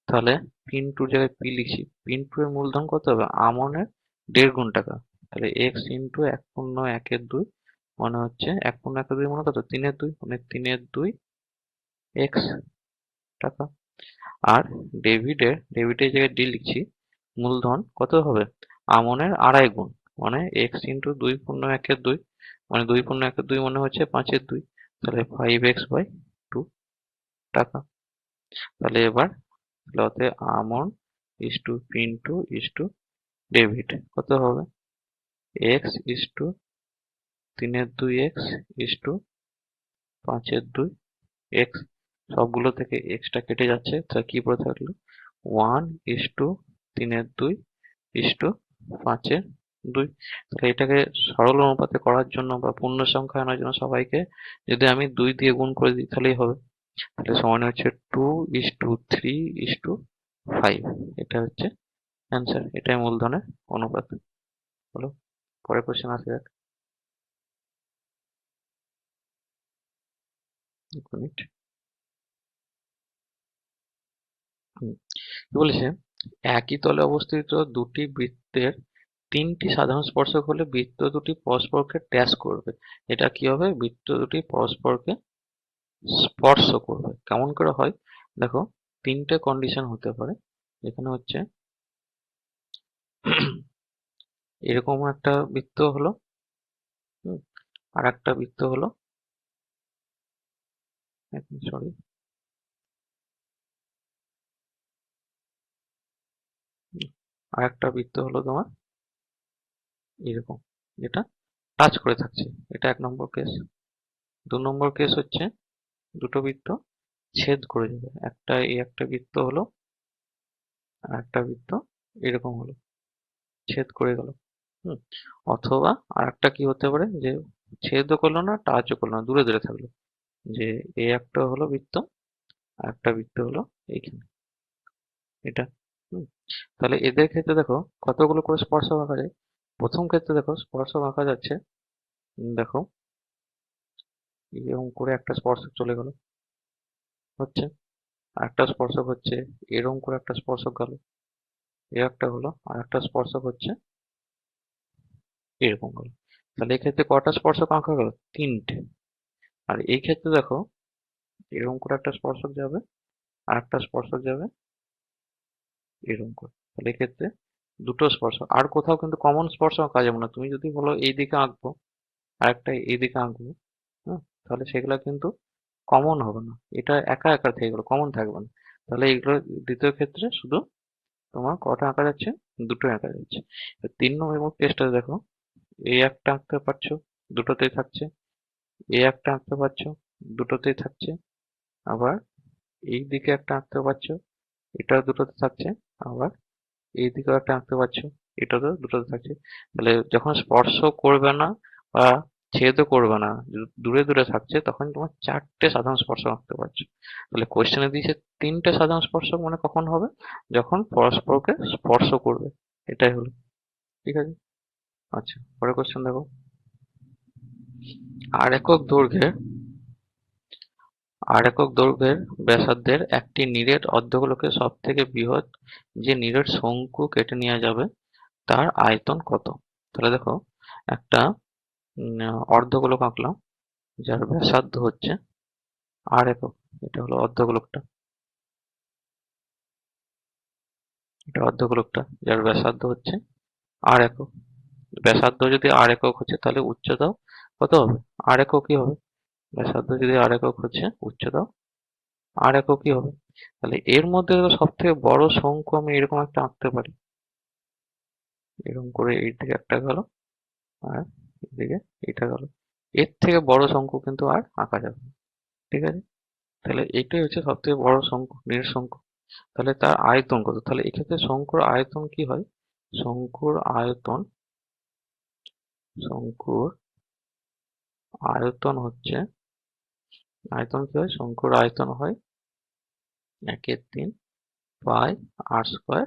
তাহলে পিন্টুর জায়গায় পি লিখছি, পিন্টু এর মূলধন কত হবে? আমনের 1.5 গুণ টাকা। তাহলে এক্স ইন্টু 1.1/2 মানে হচ্ছে 1.1/2 মানে কত? 3/2 মানে 3/2 এক্স টাকা। আর ডেবিটের জায়গায় ডি লিখছি, মূলধন কত হবে? আমনের 2.5 গুণ মানে এক্স ইন্টু 2.1/2 মানে 2.1/2 মানে হচ্ছে 5/2, তাহলে 5x/2 টাকা। তাহলে এবার লতে আমন is to Pintu is to debit কত হবে? X is to 3/2 x is to 5/2 x. সবগুলো থেকে এক্সটা কেটে যাচ্ছে, তাহলে কি পড়ে থাকলো? 1 ইস টু 3/2 ইস টু 5/2। তাহলে এটাকে সরল অনুপাতে করার জন্য বা পূর্ণ সংখ্যা আনার জন্য সবাইকে যদি আমি 2 দিয়ে গুণ করে দিই তাহলেই হবে। তাহলে সমান হচ্ছে 2:3:5। এটা হচ্ছে অ্যান্সার, এটাই মূলধনের অনুপাত। হলো? পরের কোশ্চেন আসে যাক। এক মিনিট। কি বলেছে? একই তলে অবস্থিত দুটি বৃত্তের 3টি সাধারণ স্পর্শক হলে বৃত্ত দুটি পরস্পরকে ড্যাশ করবে। এটা কি হবে? বৃত্ত দুটি পরস্পরকে স্পর্শ করবে। কেমন করে হয়? দেখো, 3টে কন্ডিশন হতে পারে। এখানে হচ্ছে এরকম একটা বৃত্ত হলো, আর একটা বৃত্ত হলো, সরি, আর একটা বৃত্ত হলো তোমার এরকম, যেটা টাচ করে থাকছে। এটা 1 নম্বর কেস। 2 নম্বর কেস হচ্ছে দুটো বৃত্ত ছেদ করে যাবে। একটা বৃত্ত হলো, আর একটা বৃত্ত এরকম হলো, ছেদ করে গেল। হুম। অথবা আর একটা কি হতে পারে, যে ছেদও করলো না, টাচও করলো না, দূরে দূরে থাকলো। যে একটা হলো বৃত্ত, আর একটা বৃত্ত হলো এইখানে, এটা। হুম। তাহলে এদের ক্ষেত্রে দেখো কতগুলো করে স্পর্শক আঁকা যায়। প্রথম ক্ষেত্রে দেখো স্পর্শক আঁকা যাচ্ছে, দেখো এরকম করে একটা স্পর্শক চলে গেল, হচ্ছে আরেকটা স্পর্শক হচ্ছে, এরকম করে একটা স্পর্শক গেল, এ একটা হলো, আর একটা স্পর্শক হচ্ছে এরকম গেল। তাহলে এক্ষেত্রে কটা স্পর্শক আঁকা গেল? 3টে। আর এই ক্ষেত্রে দেখো এরকম করে একটা স্পর্শক যাবে, আর একটা স্পর্শক যাবে এরকম করে। তাহলে এক্ষেত্রে দুটো স্পর্শক, আর কোথাও কিন্তু কমন স্পর্শক আঁকা যাবে না। তুমি যদি বলো এই দিকে আঁকবো আর একটা এই দিকে আঁকবো, হ্যাঁ, তাহলে সেগুলা কিন্তু কমন হবে না, এটা একা একা থেকে গেলো, কমন থাকবে না। তাহলে এইগুলো দ্বিতীয় ক্ষেত্রে শুধু তোমার কটা আঁকা যাচ্ছে? দুটো আঁকা যাচ্ছে। 3 নম্বর কেসটা দেখো, এই একটা আঁকতে পারছো, দুটোতেই থাকছে, এই একটা আঁকতে পারছো, দুটোতেই থাকছে, আবার এই দিকে একটা আঁকতে পারছো, এটা দুটোতে থাকছে, আবার এই দিকেও একটা আঁকতে পারছো, এটাতেও দুটোতে থাকছে। তাহলে যখন স্পর্শ করবে না বা ছেদও করবে না, দূরে দূরে থাকছে, তখন তোমার 4টে সাধারণ স্পর্শক আঁকতে পারছো। তাহলে কোশ্চেনে দিয়েছে 3টে সাধারণ স্পর্শক মানে কখন হবে? যখন পরস্পরকে স্পর্শ করবে। এটাই হলো। ঠিক আছে? আচ্ছা, পরের কোশ্চেন দেখো। আর একক দৈর্ঘ্যের ব্যাসার্ধের একটি নিরেট অর্ধগোলকের সবথেকে বৃহৎ যে নিরেট শঙ্কু কেটে নেওয়া যাবে তার আয়তন কত? তাহলে দেখো, একটা অর্ধগোলক আঁকলাম যার ব্যাসার্ধ হচ্ছে আর একক। এটা হলো অর্ধগোলকটা, এটা অর্ধগোলকটা যার ব্যাসার্ধ হচ্ছে আর একক। ব্যাসার্ধ যদি আর একক হচ্ছে তাহলে উচ্চতাও কত হবে? আর এককই হবে। ব্যাসার্ধ যদি আর একক হচ্ছে, উচ্চতাও আর এককই হবে। তাহলে এর মধ্যে সব থেকে বড় শঙ্কু আমি এরকম একটা আঁকতে পারি, এরকম করে এই দিকে একটা গেল, আর এদিকে এটা গেল। এর থেকে বড় শঙ্কু কিন্তু আর আঁকা যাবে না। ঠিক আছে? তাহলে এটাই হচ্ছে সব থেকে বড় শঙ্কু, নিরেট শঙ্কু। তাহলে তার আয়তন কত? তাহলে এক্ষেত্রে শঙ্কুর আয়তন কি হয়? শঙ্কুর আয়তন শঙ্কুর আয়তন হচ্ছে, আয়তন কি হয়? শঙ্কুর আয়তন হয় 1/3 পাই আর স্কোয়ার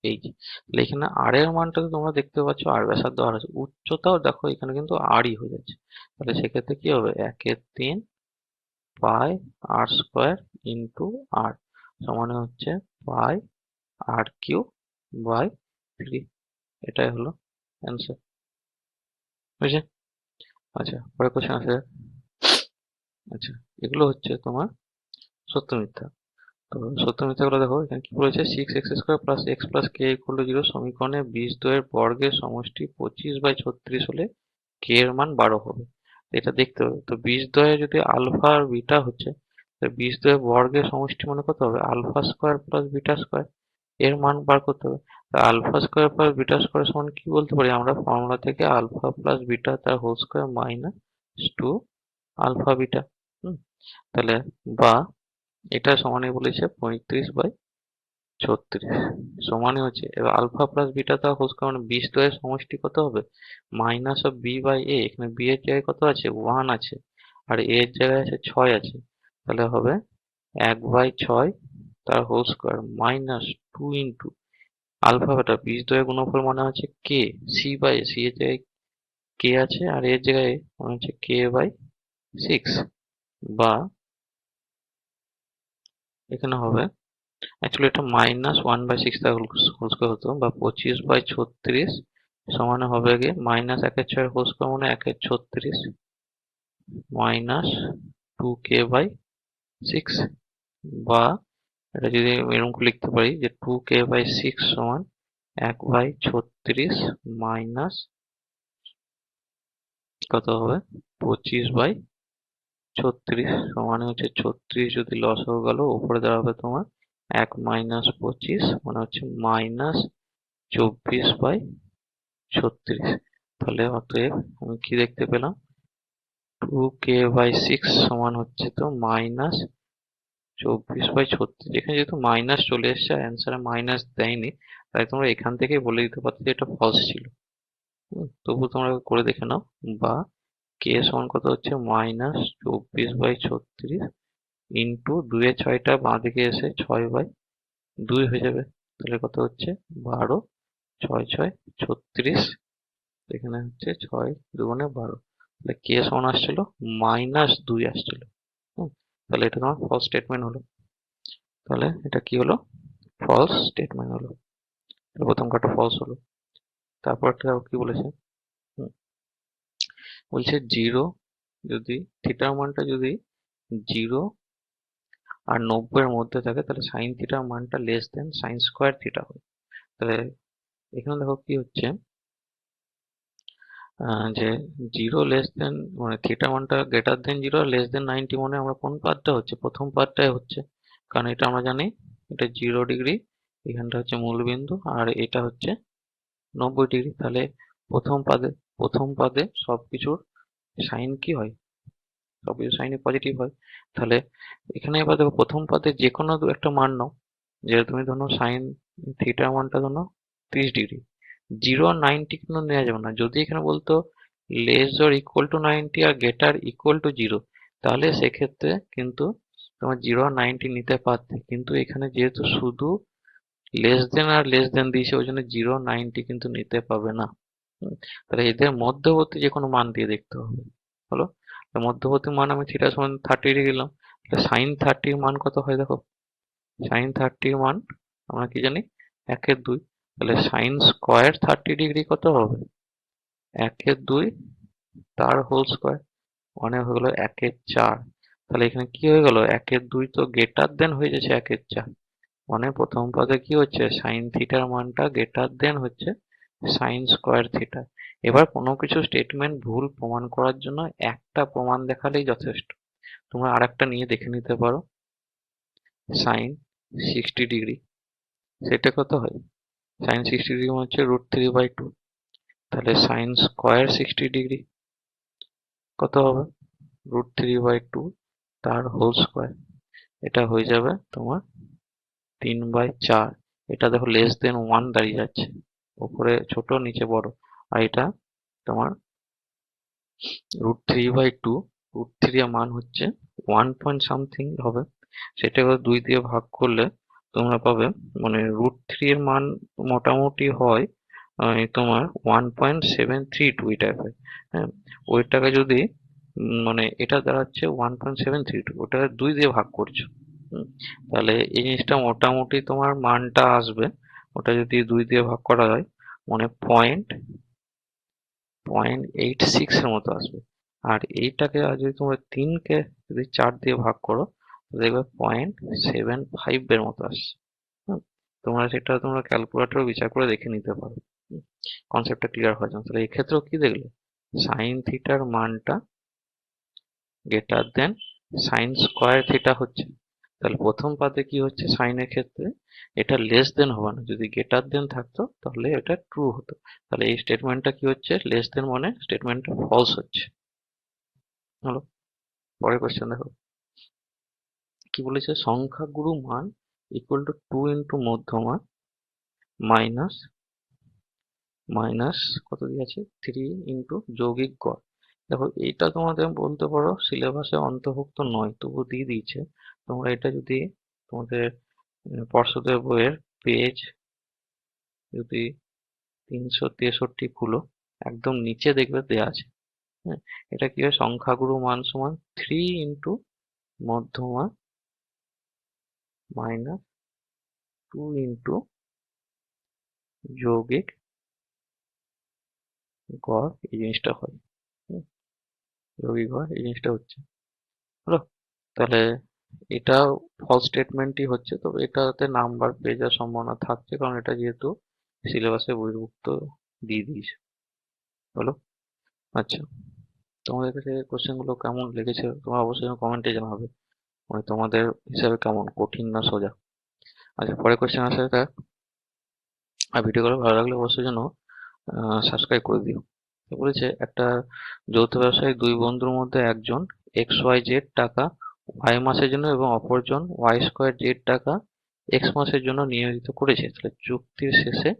এই যে তাহলে এখানে আর এর মানটা তো তোমরা দেখতে পাচ্ছ আর ব্যাসার্ধ আর আছে, উচ্চতাও দেখো এখানে কিন্তু আরই হয়ে যাচ্ছে। তাহলে সেক্ষেত্রে কি হবে, 1/3 পাই আর স্কোয়ার ইন্টু আর সমান হচ্ছে পাই আর কিউব বাই 3। এটাই হলো অ্যান্সার, বুঝলে? আচ্ছা, পরের কোশ্চেন আছে। আচ্ছা, এগুলো হচ্ছে তোমার সত্য মিথ্যা। তো সত্য মিথ্যাগুলো দেখো, এখানে কি বলেছে, 6x² plus x plus K equal to 0 সমীকরণে বীজদ্বয়ের বর্গের সমষ্টি 25/36 হলে কে এর মান 12 হবে। এটা দেখতে হবে। তো বীজদ্বয়ে যদি আলফা আর বিটা হচ্ছে, তো বীজদ্বয়ের বর্গের সমষ্টি মানে কত হবে, alpha square plus beta square, এর মান বার করতে হবে। তা alpha square plus beta square সমান কি বলতে পারি আমরা, ফর্মুলা থেকে আলফা প্লাস বিটা তার whole square minus 2 alpha beta. হুম, তাহলে বা এটা সমানই বলেছে 35/36 সমানই হচ্ছে, এবার আলফা প্লাস বিটা তার হোল স্কয়ার মানে 20 এর সমষ্টি কত হবে, minus of b by a, এখানে বি এর জায়গায় কত আছে 1 আছে, আর এ এর জায়গায় আছে 6 আছে, তাহলে হবে 1/6 তার whole square minus 2 into alpha beta 20 এর গুণফল মানে হচ্ছে কে, সি বাই সি এর জায়গায় কে আছে আর এর জায়গায় মানে হচ্ছে কে বাই 6, বা এখানে হবে, অ্যাকচুয়ালি এটা -1/6 হোল স্কয়ার হতো, বা 25/36 সমান হবে গিয়ে -1/6 হোল স্কয়ার মানে 1/36 মাইনাস 2k/6, বা এটা যদি এরকম করে লিখতে পারি যে 2k/6 সমান 1/36 মাইনাস কত হবে 25/36 সমান হচ্ছে 36, যদি লসাগু গেল উপরে দাঁড়াবে তোমার 1 মাইনাস 25 মানে হচ্ছে -24/36। তাহলে অতএব আমি কি দেখতে পেলাম, 2k/6 সমান হচ্ছে তো -24/36। এখানে যেহেতু মাইনাস চলে এসছে আর অ্যান্সারে মাইনাস দেয়নি, তাই তোমরা এখান থেকেই বলে দিতে পারতে যে এটা ফলস ছিল। তবু তোমরা করে দেখে নাও। বা কে সমান কত হচ্ছে -24/36 ইন্টু 2 এর 6টা বাঁ দিকে এসে 6/2 হয়ে যাবে, তাহলে কত হচ্ছে 12, 6 6 36, এখানে হচ্ছে 6 দুগুণে 12, তাহলে কে সমান আসছিল -2 আসছিল। হুম, তাহলে এটা তোমার ফলস স্টেটমেন্ট হলো। তাহলে এটা কি হলো, ফলস স্টেটমেন্ট হলো। প্রথম কাটা ফলস হলো। তারপরটা কি বলেছে, হুম, বলছে জিরো, যদি থিটার মানটা যদি 0 আর 90 এর মধ্যে থাকে তাহলে সাইন থিটার মানটা less than sine square theta হয়। তাহলে এখানে দেখো কি হচ্ছে, যে 0 লেস দেন মানে থিটা মানটা গ্রেটার দেন 0 আর লেস দেন 90 মানে আমরা কোন পার্টটা হচ্ছে, প্রথম পার্টটাই হচ্ছে, কারণ এটা আমরা জানি এটা 0 ডিগ্রি, এখানটা হচ্ছে মূলবিন্দু আর এটা হচ্ছে 90 ডিগ্রি। তাহলে প্রথম পাদে প্রথম পাদে সবকিছুর সাইন কি হয়, সবকিছু সাইনই পজিটিভ হয়। তাহলে এখানে এবার দেখো প্রথম পাদে যে কোনো একটা মান নাও, যে তুমি ধরো সাইন থিটার মানটা ধরো 30 ডিগ্রি, 0 আর 90 কিন্তু নেওয়া যাবে না। যদি এখানে বলতো লেস অর ইকুয়াল টু 90 আর গ্রেটার ইকুয়াল টু 0, তাহলে সেক্ষেত্রে কিন্তু তোমার 0 আর 90 নিতে পারতে, কিন্তু এখানে যেহেতু শুধু লেস দেন আর লেস দেন দিয়েছে ওই জন্য 0 90 কিন্তু নিতে পারবে না। তাহলে এদের মধ্যবর্তী যে কোনো মান দিয়ে দেখতে হবে। হলো, মধ্যবর্তী মান আমি থিটা সমান 30 দিলাম, তাহলে সাইন 30 মান কত হয় দেখো, সাইন 30 মান আমরা কি জানি 1/2, তাহলে সাইন স্কোয়ার 30 ডিগ্রি কত হবে 1/2 তার হোল স্কোয়ার মানে হয়ে গেল 1/4। তাহলে এখানে কি হয়ে গেল 1/2 তো গ্রেটার দেন হয়ে যাচ্ছে 1/4, মানে প্রথম পদে কি হচ্ছে সাইন থিটার মানটা গ্রেটার দেন হচ্ছে সাইন স্কোয়ার থিটা। এবার কোনো কিছু স্টেটমেন্ট ভুল প্রমাণ করার জন্য একটা প্রমাণ দেখালেই যথেষ্ট। তোমরা আরেকটা নিয়ে দেখে নিতে পারো, সাইন 60 ডিগ্রি, সেটা কত হয়, সাইন 60 ডিগ্রি মানে হচ্ছে √3/2, তাহলে সাইন স্কোয়ার 60 ডিগ্রি কত হবে √3/2 তার হোল স্কোয়ার, এটা হয়ে যাবে তোমার 3/4। এটা দেখো লেস দেন 1 দাঁড়িয়ে যাচ্ছে, উপরে ছোট নিচে বড়, আর এটা তোমার √3/2, √3 এর মান হচ্ছে 1 পয়েন্ট সামথিং হবে, সেটাকে 2 দিয়ে ভাগ করলে তোমরা পাবে মানে √3 এর মান মোটামুটি হয় তোমার 1.732 এই টাইপের। হ্যাঁ, ওইটাকে যদি মানে এটা দাঁড়াচ্ছে 1.732, ওটা 2 দিয়ে ভাগ করছো। তাহলে এই জিনিসটা মোটামুটি তোমার মানটা আসবে, ওটা যদি 2 দিয়ে ভাগ করা হয় মানে 0.86 এর মতো আসবে। আর এইটাকে যদি তোমরা 3 কে যদি 4 দিয়ে ভাগ করো দেখবে 0.75 এর মতো আসছে। হুম, তোমরা ক্যালকুলেটর বিচার করে দেখে নিতে পারো। কনসেপ্টটা ক্লিয়ার হয়ে যাবে। তাহলে এই ক্ষেত্রেও কি দেখলে, সাইন থিটার মানটা greater than sine square theta হচ্ছে। তাহলে প্রথম পাতে কি হচ্ছে, সাইনের ক্ষেত্রে এটা লেস দেন হবে না, যদি গ্রেটার দেন থাকতো তাহলে এটা ট্রু হতো। তাহলে এই স্টেটমেন্টটা কি হচ্ছে, লেস দেন মানে স্টেটমেন্টটা ফলস হচ্ছে। হলো, পরের কোশ্চেন দেখো কি বলেছে, সংখ্যাগুরু মান ইকুয়াল টু 2 ইন্টু মধ্যমা মাইনাস মাইনাস কত দিয়েছে 3 ইন্টু যৌগিক গড়। দেখো এইটা তোমাদের বলতে পারো সিলেবাসে অন্তর্ভুক্ত নয়, তবু দিয়ে দিয়েছে। তোমরা এটা যদি তোমাদের পর্ষদের বইয়ের পেজ যদি 363 খুলো, একদম নিচে দেখবে দেয়া আছে। হ্যাঁ, এটা কি হয়, সংখ্যাগুরু মান সমান 3 ইন্টু মধ্যমা মাইনাস 2 ইন্টু যৌগিক গড়, এই জিনিসটা হয়। হুম, যৌগিক গড় এই জিনিসটা হচ্ছে। হলো, তাহলে এটা ফলস স্টেটমেন্টই হচ্ছে, তবে এটাতে নাম্বার পেয়ে যাওয়ার সম্ভাবনা থাকছে, কারণ এটা যেহেতু সিলেবাসে বহির্ভুক্ত দিয়ে দিয়েছে। হলো, আচ্ছা, তোমাদের কাছে কোশ্চেন গুলো কেমন লেগেছে তোমরা অবশ্যই কমেন্টে জানাবে, মানে তোমাদের হিসাবে কেমন, কঠিন না সোজা। আচ্ছা, পরের কোশ্চেন আসে দেখ। আর ভিডিওগুলো ভালো লাগলে অবশ্যই যেন সাবস্ক্রাইব করে দিও। তো বলেছে একটা যৌথ ব্যবসায়ী দুই বন্ধুর মধ্যে একজন XYZ টাকা Y মাসের জন্য এবং অপরজন Y² Z টাকা X মাসের জন্য নিয়োজিত করেছে। তাহলে চুক্তির শেষে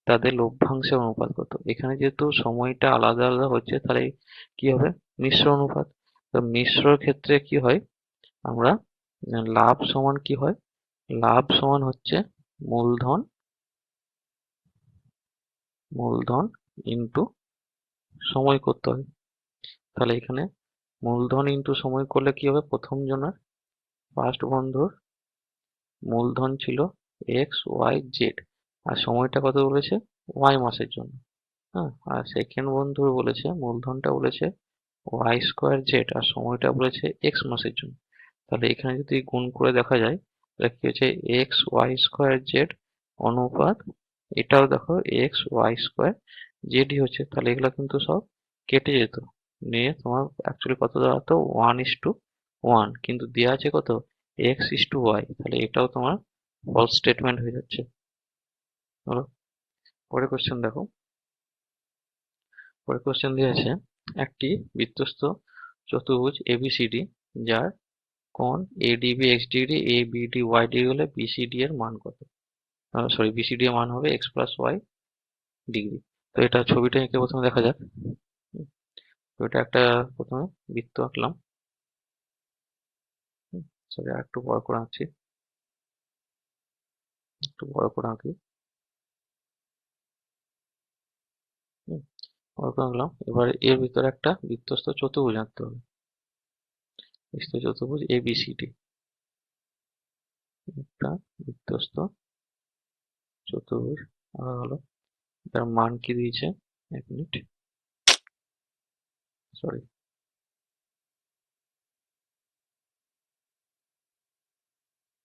তাদের লভ্যাংশের অনুপাত কত? এখানে যেহেতু সময়টা আলাদা আলাদা হচ্ছে, তাহলে কি হবে, মিশ্র অনুপাত। তো মিশ্রর ক্ষেত্রে কি হয়, আমরা লাভ সমান কি হয়, লাভ সমান হচ্ছে মূলধন মূলধন ইন্টু সময় করতে হয়। তাহলে এখানে মূলধন ইন্টু সময় করলে কি হবে, প্রথম জনের ফার্স্ট বন্ধুর মূলধন ছিল XYZ আর সময়টা কত বলেছে, Y মাসের জন্য। হ্যাঁ, আর সেকেন্ড বন্ধুর বলেছে মূলধনটা বলেছে Y² Z আর সময়টা বলেছে X মাসের জন্য। তাহলে এখানে যদি গুণ করে দেখা যায় তাহলে কি হচ্ছে, XY² Z অনুপাত এটাও দেখো XY² Z হচ্ছে। তাহলে এগুলো কিন্তু সব কেটে যেত, নিয়ে তোমার অ্যাকচুয়ালি কত দাঁড়াতো 1:1, কিন্তু দেওয়া আছে কত X:Y, তাহলে এটাও তোমার ফলস স্টেটমেন্ট হয়ে যাচ্ছে। হলো, পরের কোশ্চেন দেখো। পরের কোশ্চেন দিয়ে আছে, একটি বৃত্তস্থ চতুর্ভুজ ABCD যার কোণ ADB XDD ABD YD হলে BCD এর মান কত? সরি, BCD এর মান হবে X+Y ডিগ্রি। তো এটা ছবিটা এঁকে প্রথমে দেখা যাক। তো এটা একটা প্রথমে বৃত্ত আঁকলাম। সরি, আর একটু বড় করে আঁকছি, একটু বড় করে আঁকি। হুম, বড় করে আঁকলাম। এবার এর ভিতরে একটা বৃত্তস্থ চতুর্ভুজ আঁকতে হবে। বৃত্ত চতুর্ভুজ ABCD, একটা বৃত্তস্থ চতুর্ভুজ আঁকা হলো। তার মান কি দিয়েছে, এক মিনিট, সরি,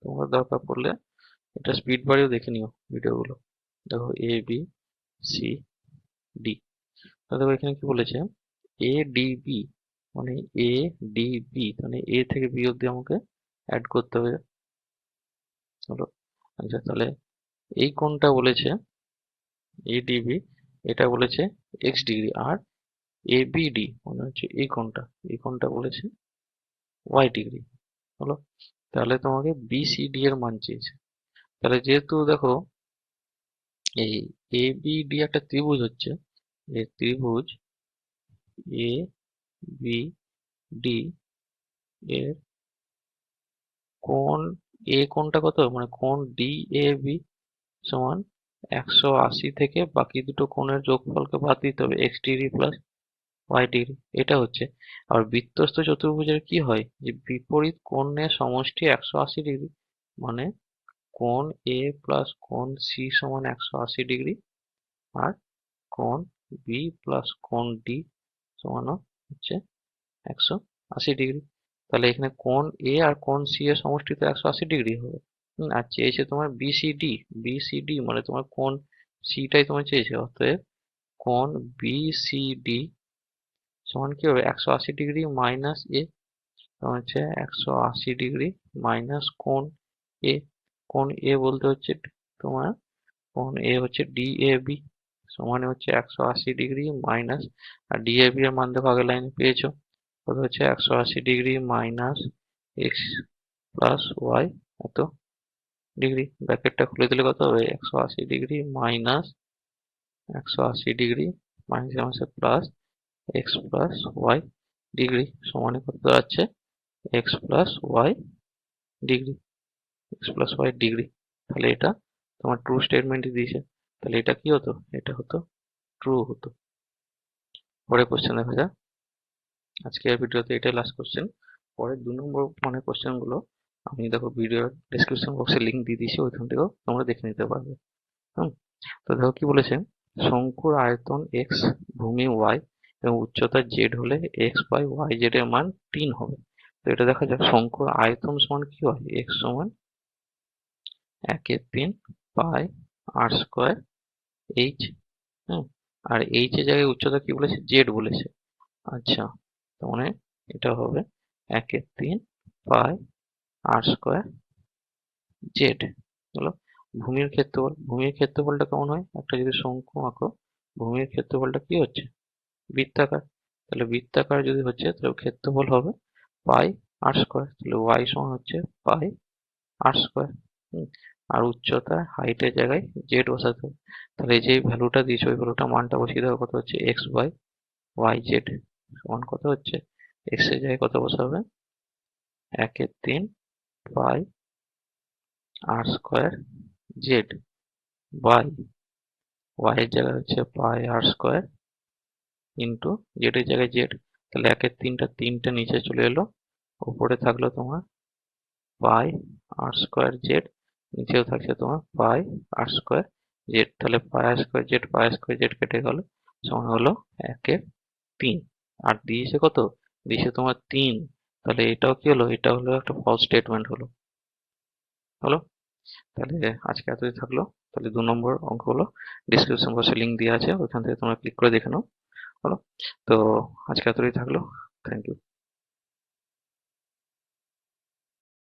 তোমার দরকার পড়লে এটা স্পিড বাড়িয়েও দেখে নিও ভিডিওগুলো। দেখো ABCD, দেখো এখানে কি বলেছে, ADB মানে ADB মানে A থেকে B অব্দি আমাকে অ্যাড করতে হবে। হলো, আচ্ছা, তাহলে এই কোণটা বলেছে ADB, এটা বলেছে X ডিগ্রি, আর ABD মানে হচ্ছে এই কোণটা বলেছে Y ডিগ্রি। হলো, তাহলে তোমাকে BCD এর মান চেয়েছে। তাহলে যেহেতু দেখো এই ABD একটা ত্রিভুজ হচ্ছে, এই ত্রিভুজ ABD এর কোণ এ কোণটা কত, মানে কোণ ডি এ বি সমান 180 থেকে বাকি দুটো কোণের যোগফলকে বাদ দিতে হবে, x degree plus y degree, এটা হচ্ছে। আর বৃত্তস্থ চতুর্ভুজের কি হয়, যে বিপরীত কোণের সমষ্টি 180 ডিগ্রি, মানে কোণ এ প্লাস কোণ সি সমান 180 ডিগ্রি, আর কোণ বি প্লাস কোণ ডি সমান হচ্ছে 180 ডিগ্রি। তাহলে এখানে কোণ এ আর কোণ সি এর সমষ্টি তো 180 ডিগ্রি হবে। আর চেয়েছে তোমার বিসিডি, বিসিডি মানে তোমার কোণ সিটাই তোমার চেয়েছে, অতএব কোণ বিসিডি সমান কি হবে, 180 ডিগ্রি মাইনাস এ, হচ্ছে 180 ডিগ্রি মাইনাস কোণ এ। কোণ এ বলতে হচ্ছে তোমার, কোণ এ হচ্ছে ডিএবি সমান হচ্ছে 180 ডিগ্রি মাইনাস, আর ডিএবি এর মান দেখো আগের লাইনে পেয়েছো কত হচ্ছে, 180 degree minus x plus y এত ডিগ্রি, ব্র্যাকেটটা খুলে দিলে কত হবে, 180 degree minus 180 degree minus plus x plus y degree সমানে কত দাঁড়াচ্ছে, x plus y degree, x plus y degree. তাহলে এটা তোমার ট্রু স্টেটমেন্টই দিয়েছে, তাহলে এটা কি হতো, এটা হতো ট্রু হতো। পরের কোশ্চেন দেখা যাক। আজকের ভিডিওতে এটাই লাস্ট কোশ্চেন। পরের 2 নম্বর মানে কোশ্চেন গুলো আমি দেখো ভিডিওর ডেসক্রিপশন বক্সে লিঙ্ক দিয়ে দিয়েছি, ওইখান থেকেও তোমরা দেখে নিতে পারবে। হুম, তো দেখো কি বলেছে, শঙ্কুর আয়তন এক্স, ভূমি ওয়াই এবং উচ্চতা জেড হলে এক্স বাই ওয়াই জেড এর মান 3 হবে। তো এটা দেখা যাক, শঙ্কুর আয়তন সমান কি হয়, এক্স সমান 1/3 পাই আর স্কোয়ার এইচ। হ্যাঁ, আর এইচ এর জায়গায় উচ্চতা কি বলেছে, জেড বলেছে। আচ্ছা, তার মানে এটা হবে 1/3 পাই আর স্কোয়ার জেড। হলো ভূমির ক্ষেত্রফল, ভূমির ক্ষেত্রফলটা কেমন হয়, একটা যদি শঙ্কু আঁকো, ভূমির ক্ষেত্রফলটা কি হচ্ছে, বৃত্তাকার। তাহলে বৃত্তাকার যদি হচ্ছে তাহলে ক্ষেত্রফল হবে পাই আর স্কোয়ার, তাহলে ওয়াই সমান হচ্ছে পাই আর স্কোয়ার। আর উচ্চতা হাইটের জায়গায় জেড বসাতে হবে, তাহলে যে ভ্যালুটা দিয়েছে ওই ভ্যালুটা মানটা বসিয়ে দেওয়া, কত হচ্ছে এক্স বাই ওয়াই জেড সমান কত হচ্ছে, এক্স এর জায়গায় কত বসাবে, 1/3 পাই আর স্কোয়ার জেড বাই ওয়াই এর জায়গায় হচ্ছে পাই আর স্কোয়ার ইন্টু জেড এর জায়গায় জেড। তাহলে 1/3টা 3টা নিচে চলে এলো, উপরে থাকলো তোমার পাই আর স্কোয়ার জেড, নিচেও থাকছে তোমার পাই আর স্কোয়ার জেড। তাহলে পাই আর স্কোয়ার জেড, পাই আর স্কোয়ার জেড কেটে গেল, সমান হলো 1/3। আর দিয়েছে কত, দিয়েছে তোমার 3। তাহলে এটাও কি হলো, এটা হলো একটা ফলস স্টেটমেন্ট হলো। হলো, তাহলে আজকে এতই থাকলো। তাহলে 2 নম্বর অঙ্ক হলো, ডিসক্রিপশন বক্সে লিঙ্ক দেওয়া আছে, ওইখান থেকে তোমরা ক্লিক করে দেখে নাও। হলো, তো আজকে এতই থাকলো। Thank you.